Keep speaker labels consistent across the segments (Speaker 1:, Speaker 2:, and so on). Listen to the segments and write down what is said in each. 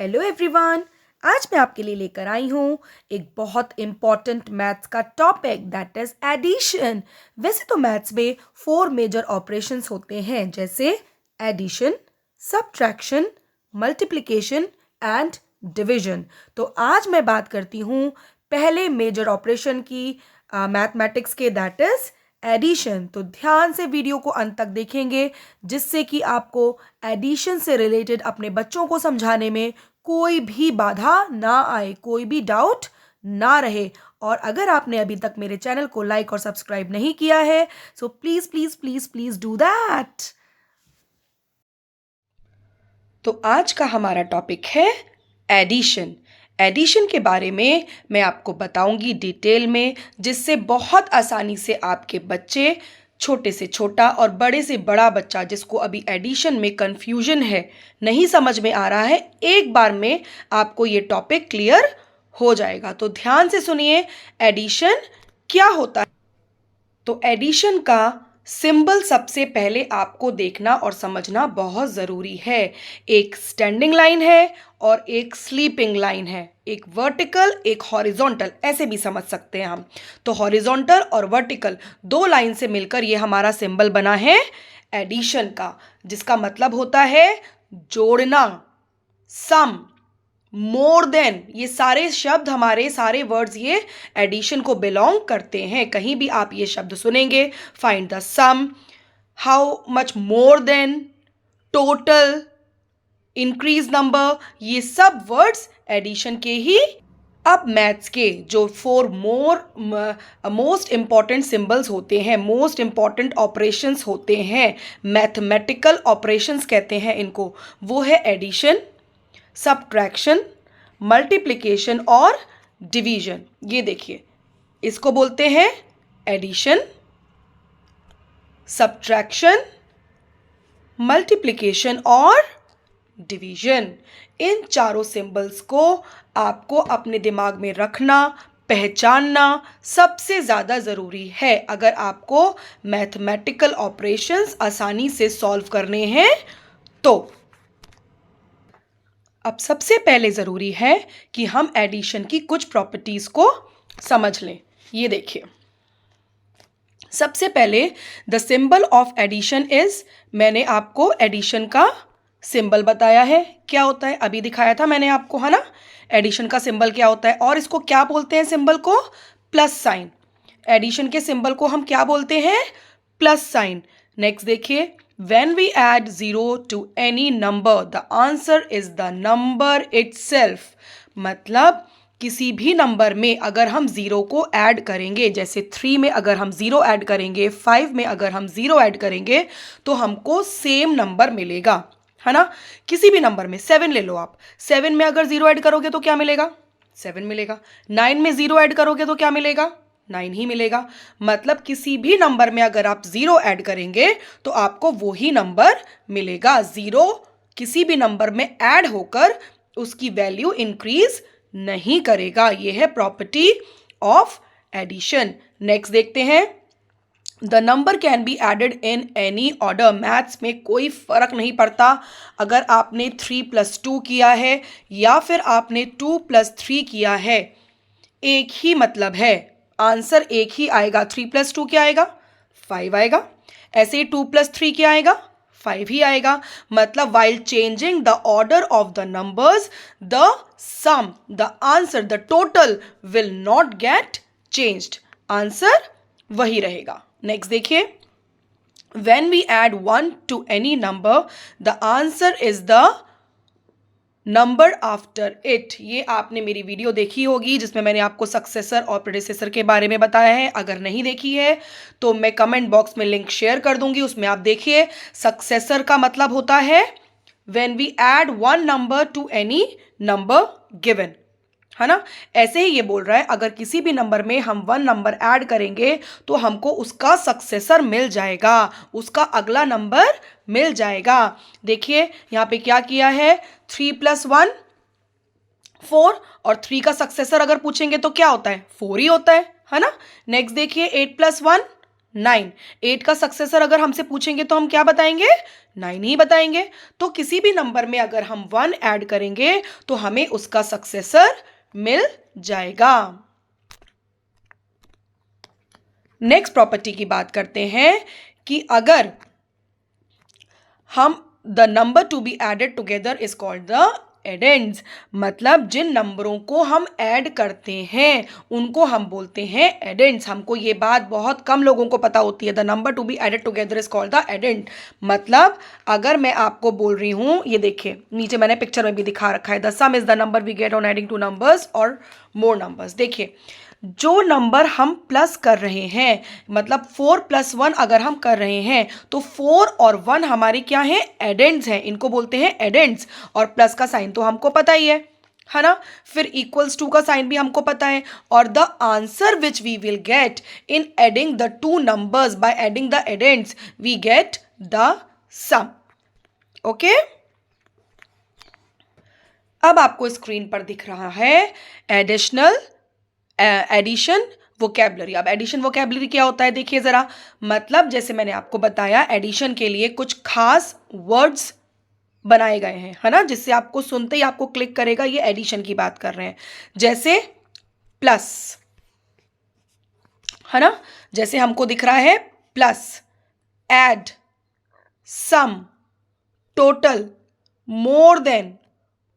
Speaker 1: Hello everyone. आज मैं आपके लिए लेकर आई हूँ एक बहुत इम्पॉर्टेंट मैथ्स का टॉपिक दैट इज एडिशन। वैसे तो मैथ्स में 4 मेजर ऑपरेशंस होते हैं, जैसे addition, subtraction, multiplication and division. तो आज मैं बात करती हूँ पहले मेजर ऑपरेशन की मैथमेटिक्स के, दैट इज एडिशन। तो ध्यान से वीडियो को अंत तक देखेंगे, जिससे कि आपको एडिशन से रिलेटेड अपने बच्चों को समझाने में कोई भी बाधा ना आए, कोई भी डाउट ना रहे। और अगर आपने अभी तक मेरे चैनल को लाइक और सब्सक्राइब नहीं किया है, so please please please please do that. तो आज का हमारा टॉपिक है एडिशन। एडिशन के बारे में मैं आपको बताऊंगी डिटेल में, जिससे बहुत आसानी से आपके बच्चे, छोटे से छोटा और बड़े से बड़ा बच्चा जिसको अभी एडिशन में कंफ्यूजन है, नहीं समझ में आ रहा है, एक बार में आपको ये टॉपिक क्लियर हो जाएगा। तो ध्यान से सुनिए, एडिशन क्या होता है। तो एडिशन का सिंबल सबसे पहले आपको देखना और समझना बहुत ज़रूरी है। एक स्टैंडिंग लाइन है और एक स्लीपिंग लाइन है, एक वर्टिकल एक हॉरिजॉन्टल, ऐसे भी समझ सकते हैं हम। तो हॉरिजॉन्टल और वर्टिकल दो लाइन से मिलकर ये हमारा सिंबल बना है एडिशन का, जिसका मतलब होता है जोड़ना, सम, मोर देन। ये सारे शब्द, हमारे सारे वर्ड्स ये एडिशन को बिलोंग करते हैं। कहीं भी आप ये शब्द सुनेंगे, find the sum, how much more than, total, increase number, ये सब वर्ड्स एडिशन के ही। अब मैथ्स के जो 4 मोस्ट इंपॉर्टेंट सिंबल्स होते हैं, मोस्ट इंपॉर्टेंट ऑपरेशंस होते हैं, मैथमेटिकल ऑपरेशंस कहते हैं इनको, वो है एडिशन, सब्ट्रैक्शन, मल्टीप्लिकेशन और डिवीजन। ये देखिए, इसको बोलते हैं एडिशन, सब्ट्रैक्शन, मल्टीप्लिकेशन और डिवीजन। इन चारों सिंबल्स को आपको अपने दिमाग में रखना, पहचानना सबसे ज़्यादा ज़रूरी है अगर आपको मैथमेटिकल ऑपरेशंस आसानी से सॉल्व करने हैं तो। अब सबसे पहले ज़रूरी है कि हम एडिशन की कुछ प्रॉपर्टीज़ को समझ लें। ये देखिए, सबसे पहले the symbol of addition is, मैंने आपको एडिशन का सिंबल बताया है क्या होता है, अभी दिखाया था मैंने आपको, है ना। एडिशन का सिंबल क्या होता है और इसको क्या बोलते हैं सिंबल को, प्लस साइन। एडिशन के सिंबल को हम क्या बोलते हैं, प्लस साइन। नेक्स्ट देखिए, when we add 0 to any number the answer is the number itself। मतलब किसी भी नंबर में अगर हम 0 को ऐड करेंगे, जैसे 3 में अगर हम 0 ऐड करेंगे, 5 में अगर हम 0 ऐड करेंगे, तो हमको सेम नंबर मिलेगा, है ना। किसी भी नंबर में, 7 ले लो आप, 7 में अगर 0 ऐड करोगे तो क्या मिलेगा, 7 मिलेगा। 9 में 0 ऐड करोगे तो क्या मिलेगा, 9 ही मिलेगा। मतलब किसी भी नंबर में अगर आप 0 ऐड करेंगे तो आपको वही नंबर मिलेगा। 0 किसी भी नंबर में ऐड होकर उसकी वैल्यू इंक्रीज नहीं करेगा। यह है प्रॉपर्टी ऑफ एडिशन। नेक्स्ट देखते हैं, the number can be added in any order. Maths में कोई फर्क नहीं पड़ता अगर आपने 3 + 2 किया है या फिर आपने 2 + 3 किया है, एक ही मतलब है, आंसर एक ही आएगा। 3 + 2 क्या आएगा, 5 आएगा। ऐसे ही 2 + 3 क्या आएगा, 5 ही आएगा। मतलब while changing the order of the numbers the sum, the answer, the total will not get changed, answer वही रहेगा। नेक्स्ट देखिए, when we add 1 to any number the answer is the number after it. ये आपने मेरी video देखी होगी जिसमें मैंने आपको सक्सेसर और प्रेडिसेसर के बारे में बताया है। अगर नहीं देखी है तो मैं कमेंट बॉक्स में लिंक शेयर कर दूंगी, उसमें आप देखिए। सक्सेसर का मतलब होता है when we add 1 number to any number given, है ना। ऐसे ही ये बोल रहा है, अगर किसी भी नंबर में हम 1 नंबर ऐड करेंगे तो हमको उसका सक्सेसर मिल जाएगा, उसका अगला नंबर मिल जाएगा। देखिए यहाँ पे क्या किया है, 3 + 1 4, और 3 का सक्सेसर अगर पूछेंगे तो क्या होता है, 4 ही होता है ना। नेक्स्ट देखिए, 8 + 1 9। 8 का सक्सेसर अगर हमसे पूछेंगे तो हम क्या बताएंगे? 9 ही बताएंगे। तो किसी भी नंबर में अगर हम 1 ऐड करेंगे तो हमें उसका सक्सेसर मिल जाएगा। नेक्स्ट प्रॉपर्टी की बात करते हैं कि अगर हम the number to be added together is called the addends, मतलब जिन नंबरों को हम ऐड करते हैं उनको हम बोलते हैं एडेंड्स। हमको ये बात बहुत कम लोगों को पता होती है। The number to be added together is called the addend. मतलब अगर मैं आपको बोल रही हूँ, ये देखिए नीचे मैंने पिक्चर में भी दिखा रखा है, the sum is the number we get on adding two numbers और मोर नंबर्स। देखिए जो नंबर हम प्लस कर रहे हैं, मतलब 4 + 1 अगर हम कर रहे हैं तो 4 और 1 हमारे क्या हैं? एडेंड्स हैं। इनको बोलते हैं एडेंड्स। और प्लस का साइन तो हमको पता ही है ना? फिर इक्वल्स टू का साइन भी हमको पता है। और the answer which we will get in adding the two numbers by adding the addends, we get the sum. Okay, अब आपको स्क्रीन पर दिख रहा है एडिशन वोकैबुलरी। अब एडिशन वोकैबुलरी क्या होता है देखिए जरा। मतलब जैसे मैंने आपको बताया, एडिशन के लिए कुछ खास वर्ड्स बनाए गए हैं, है ना, जिससे आपको सुनते ही आपको क्लिक करेगा ये एडिशन की बात कर रहे हैं। जैसे प्लस, है ना, जैसे हमको दिख रहा है plus, add, sum, total, more than,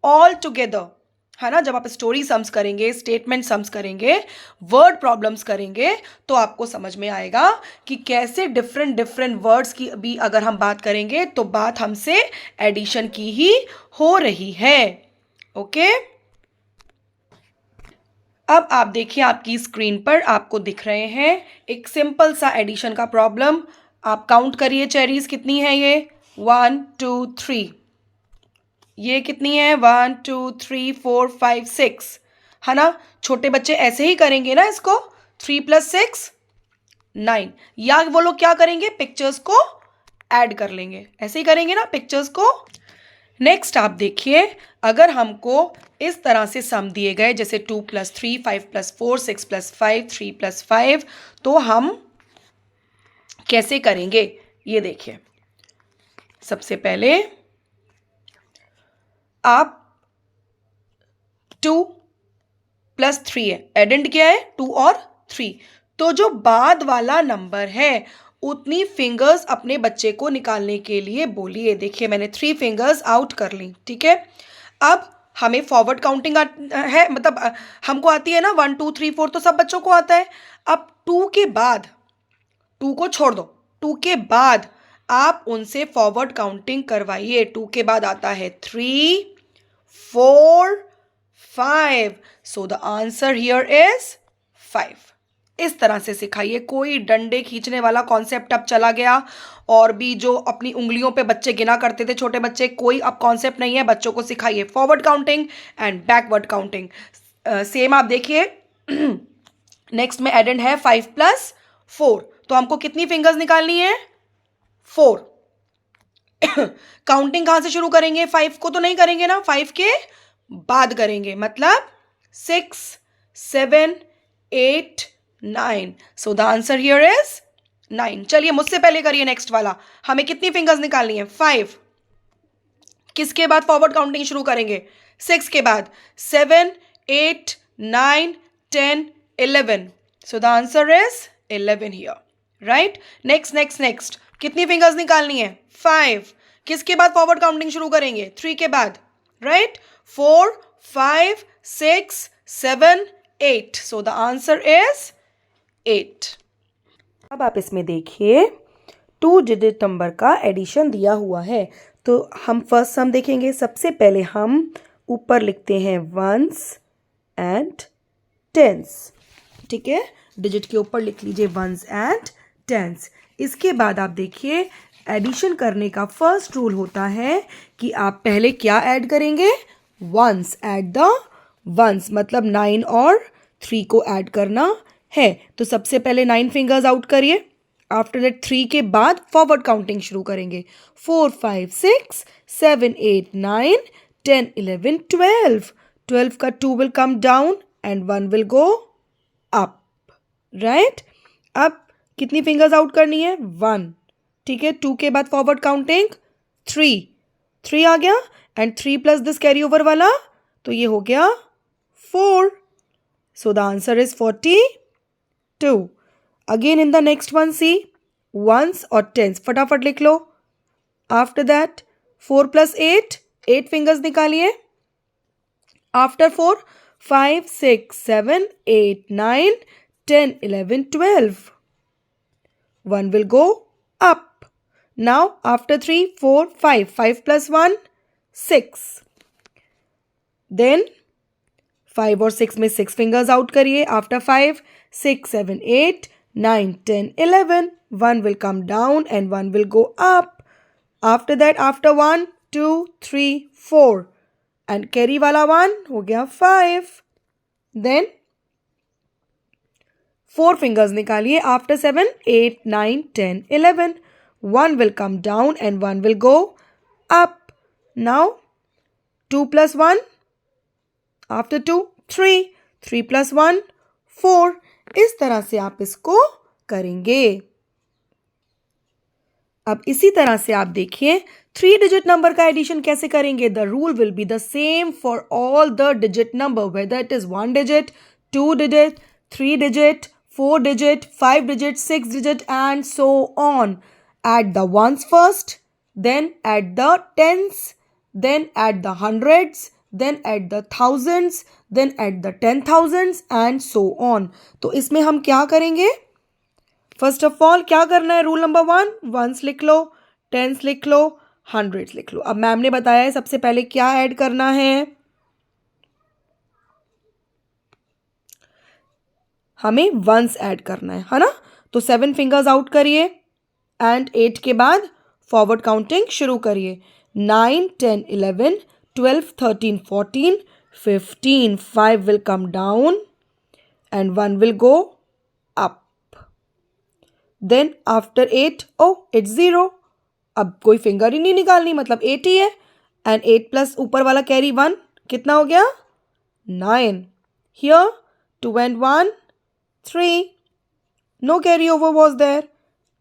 Speaker 1: all together, है ना। जब आप स्टोरी सम्स करेंगे, स्टेटमेंट सम्स करेंगे, वर्ड प्रॉब्लम्स करेंगे तो आपको समझ में आएगा कि कैसे डिफरेंट डिफरेंट वर्ड्स की भी अगर हम बात करेंगे तो बात हमसे एडिशन की ही हो रही है। ओके, अब आप देखिए आपकी स्क्रीन पर आपको दिख रहे हैं एक सिंपल सा एडिशन का प्रॉब्लम। आप काउंट करिए चेरीज कितनी है ये, 1 2 3। ये कितनी है, 1 2 3 4 5 6, है ना। छोटे बच्चे ऐसे ही करेंगे ना इसको, 3 + 6 9। या वो लोग क्या करेंगे, पिक्चर्स को ऐड कर लेंगे, ऐसे ही करेंगे ना पिक्चर्स को। नेक्स्ट आप देखिए, अगर हमको इस तरह से सम दिए गए जैसे 2 + 3 5 + 4 6 + 5 3 + 5, तो हम कैसे करेंगे ये देखिए। सबसे पहले आप 2 + 3 है, एडेंड क्या है 2 और 3, तो जो बाद वाला नंबर है उतनी फिंगर्स अपने बच्चे को निकालने के लिए बोलिए। देखिए मैंने 3 फिंगर्स आउट कर ली, ठीक है। अब हमें फॉरवर्ड काउंटिंग है, मतलब हमको आती है ना 1 2 3 4, तो सब बच्चों को आता है। अब 2 के बाद, 2 को छोड़ दो, 2 के बाद आप उनसे फॉरवर्ड काउंटिंग करवाइए। 2 के बाद आता है 3 4 5, सो द आंसर हियर इज 5। इस तरह से सिखाइए। कोई डंडे खींचने वाला कॉन्सेप्ट अब चला गया, और भी जो अपनी उंगलियों पे बच्चे गिना करते थे छोटे बच्चे, कोई अब कॉन्सेप्ट नहीं है। बच्चों को सिखाइए forward counting and backward counting. Same आप देखिए नेक्स्ट में एडेंड है 5 + 4, तो हमको कितनी फिंगर्स निकालनी है, 4। काउंटिंग कहां से शुरू करेंगे, 5 को तो नहीं करेंगे ना, 5 के बाद करेंगे, मतलब 6 7 8 9, सो द आंसर हियर इज 9। चलिए मुझसे पहले करिए नेक्स्ट वाला। हमें कितनी फिंगर्स निकालनी है, 5। किसके बाद फॉरवर्ड काउंटिंग शुरू करेंगे, 6 के बाद, 7 8 9 10 11, सो the answer is 11 here, right. Next next next, कितनी फिंगर्स निकालनी है, 5। किसके बाद फॉरवर्ड काउंटिंग शुरू करेंगे, 3 के बाद, right. 4 5 6 7 8, so the answer is 8। अब आप इसमें देखिए 2 डिजिट नंबर का एडिशन दिया हुआ है, तो हम फर्स्ट सम देखेंगे। सबसे पहले हम ऊपर लिखते हैं वंस एंड टेंस, ठीक है। डिजिट के ऊपर लिख लीजिए वंस एंड टेंस। इसके बाद आप देखिए एडिशन करने का फर्स्ट रूल होता है कि आप पहले क्या ऐड करेंगे, वंस, ऐड द वंस, मतलब 9 और 3 को ऐड करना है। तो सबसे पहले 9 फिंगर्स आउट करिए। आफ्टर दैट 3 के बाद फॉरवर्ड काउंटिंग शुरू करेंगे, 4 5 6 7 8 9 10 11 12। 12 का 2 will come down and 1 will go up, right. अब कितनी फिंगर्स आउट करनी है? 1। ठीक है, 2 के बाद फॉरवर्ड काउंटिंग 3 आ गया, and 3 plus this carry over वाला, तो ये हो गया 4. So the answer is 42. Again in the next one see, ones और टेंस फटाफट लिख लो. आफ्टर दैट 4 प्लस 8 फिंगर्स निकालिए. After 4 5 6 7 8 9 10 11 12. 1 will go up. Now after 3 4 5 plus 1 6. Then 5 और 6 में 6 फिंगर्स आउट करिए. After 5 6 7 8 9 10 11. 1 will come down and 1 will go up. After that, after 1 2 3 4 and carry वाला 1 हो गया 5. Then 4 फिंगर्स निकालिए. After 7 8 9 10 11. 1 will come down and 1 will go up. Now 2 plus 1. After 2 3 plus 1 4. इस तरह से आप इसको करेंगे. अब इसी तरह से आप देखिए 3 डिजिट नंबर का एडिशन कैसे करेंगे. The rule will be the same for all the digit number, whether it is 1 digit, 2 digit, 3 digit, 4 digit, 5 digit, 6 digit, and so on. Add the ones first, then add the tens, then add the hundreds, then add the thousands, then add the 10,000s, and so on. तो इसमें हम क्या करेंगे? First of all क्या करना है? Rule number 1, once लिख लो, tense लिख लो, हंड्रेड्स लिख लो. अब मैम ने बताया है सबसे पहले क्या ऐड करना है. हमें वंस ऐड करना है ना. तो 7 फिंगर्स आउट करिए एंड 8 के बाद फॉरवर्ड काउंटिंग शुरू करिए. 9 10 11 12 13 14 15. 5 will come down and 1 will go up. Then after 8 it's 0. अब कोई फिंगर ही नहीं निकालनी, मतलब 8 ही है. एंड 8 प्लस ऊपर वाला कैरी 1 कितना हो गया? 9. Here 2 and 1 3. No carry over was there.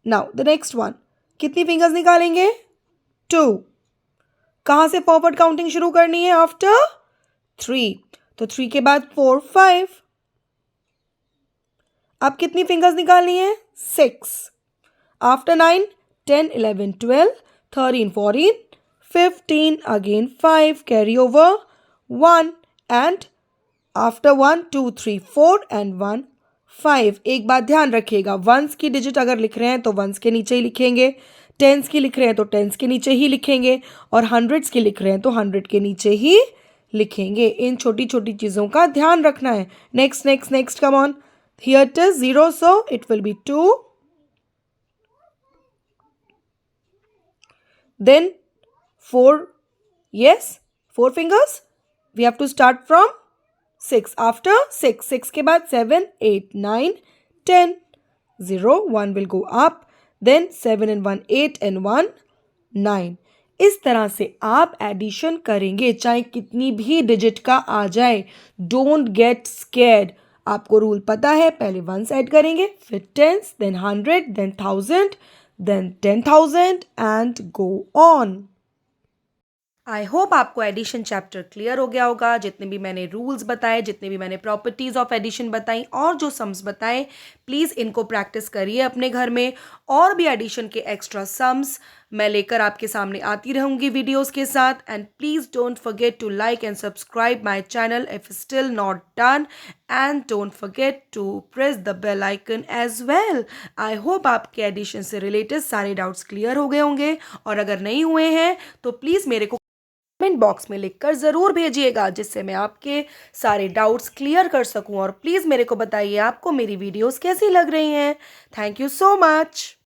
Speaker 1: Now the next one. कितनी फिंगर्स निकालेंगे? 2. कहाँ से फॉरवर्ड काउंटिंग शुरू करनी है? आफ्टर 3. तो 3 के बाद 4 5. अब कितनी फिंगर्स निकालनी है? 6. After 9 10 11 12 13 14 15. Again 5 carry over 1 and after 1 2 3 4 and 1 5. एक बात ध्यान रखिएगा, वंस की डिजिट अगर लिख रहे हैं तो वंस के नीचे ही लिखेंगे, टेंस की लिख रहे हैं तो टेंस के नीचे ही लिखेंगे, और हंड्रेड्स की लिख रहे हैं तो 100 के नीचे ही लिखेंगे. इन छोटी छोटी चीज़ों का ध्यान रखना है. Next next next come on. Here it is 0, so it will be 2. Then 4. yes, 4 fingers. We have to start from 6. After 6 के बाद 7 8 9 10. 0 1 will go up. Then 7 and 1 8 and 1 9. इस तरह से आप एडिशन करेंगे चाहे कितनी भी डिजिट का आ जाए. Don't get scared. आपको रूल पता है, पहले वंस ऐड करेंगे, फिर tens, then 100, then 1000, then 10,000 and go on. I hope आपको एडिशन चैप्टर क्लियर हो गया होगा. जितने भी मैंने रूल्स बताए, जितने भी मैंने प्रॉपर्टीज़ ऑफ एडिशन बताई और जो सम्स बताए, प्लीज़ इनको प्रैक्टिस करिए अपने घर में. और भी एडिशन के एक्स्ट्रा सम्स मैं लेकर आपके सामने आती रहूँगी वीडियोस के साथ. And please don't forget to like and subscribe my channel if still not done. And don't forget to press the bell icon as well. I hope आपके एडिशन से रिलेटेड सारे डाउट्स क्लियर हो गए होंगे, और अगर नहीं हुए हैं तो प्लीज़ मेरे को कमेंट बॉक्स में लिखकर ज़रूर भेजिएगा, जिससे मैं आपके सारे डाउट्स क्लियर कर सकूं. और प्लीज़ मेरे को बताइए आपको मेरी वीडियोस कैसी लग रही हैं. Thank you so much.